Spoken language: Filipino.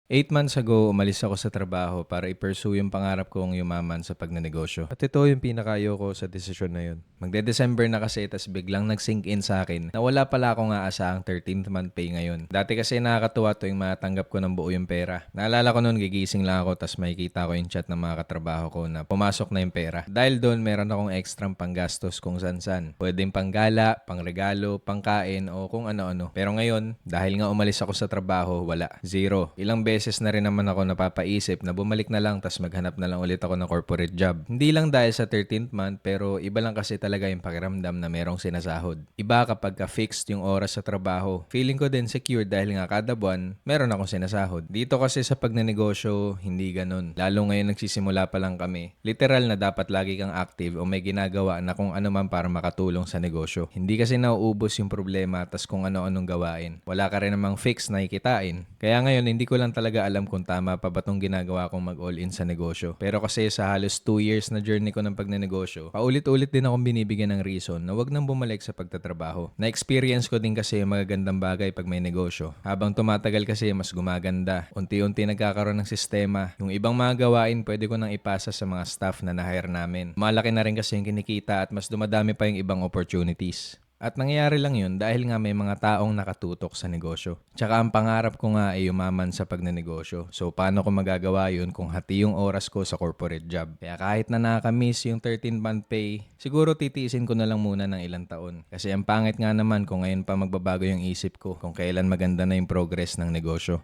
8 months ago, umalis ako sa trabaho para i-pursue yung pangarap kong yumaman sa pagnenegosyo. At ito yung pinakayo ko sa desisyon na yun. Magde-December na kasi, tas biglang nag-sink in sa akin na wala pala akong aasahang 13th month pay ngayon. Dati kasi nakakatuwa tuwing matanggap ko ng buo yung pera. Naalala ko noon, gigising lang ako tas makikita ko yung chat ng mga katrabaho ko na pumasok na yung pera. Dahil doon, meron akong extrang panggastos kung san-san. Pwedeng panggala, pangregalo, pangkain o kung ano-ano. Pero ngayon, dahil nga umalis ako sa trabaho, wala. Zero. Ilang beses na rin naman ako napapaisip na bumalik na lang tas maghanap na lang ulit ako ng corporate job. Hindi lang dahil sa 13th month pero iba lang kasi talaga yung pakiramdam na merong sinasahod. Iba kapag ka-fixed yung oras sa trabaho. Feeling ko din secure dahil nga kada buwan meron akong sinasahod. Dito kasi sa pagnenegosyo, hindi ganun. Lalo ngayon nagsisimula pa lang kami. Literal na dapat lagi kang active o may ginagawa na kung ano man para makatulong sa negosyo. Hindi kasi nauubos yung problema tas kung ano-anong gawain. Wala ka rin namang fix na ikitain. Kaya ngayon hindi ko lang talaga alam kung tama pa ba tong ginagawa kong mag-all-in sa negosyo. Pero kasi sa halos 2 years na journey ko ng pagnenegosyo, paulit-ulit din akong binibigyan ng reason na wag nang bumalik sa pagtatrabaho. Na-experience ko din kasi yung magagandang bagay pag may negosyo. Habang tumatagal kasi mas gumaganda. Unti-unti nagkakaroon ng sistema. Yung ibang mga gawain pwede ko nang ipasa sa mga staff na na-hire namin. Malaki na rin kasi yung kinikita at mas dumadami pa yung ibang opportunities. At nangyayari lang yun dahil nga may mga taong nakatutok sa negosyo. Tsaka ang pangarap ko nga ay yumaman sa pagnenegosyo. So paano ko magagawa yun kung hati yung oras ko sa corporate job? Kaya kahit na nakamiss yung 13-month pay, siguro titiisin ko na lang muna ng ilang taon. Kasi ang pangit nga naman kung ngayon pa magbabago yung isip ko kung kailan maganda na yung progress ng negosyo.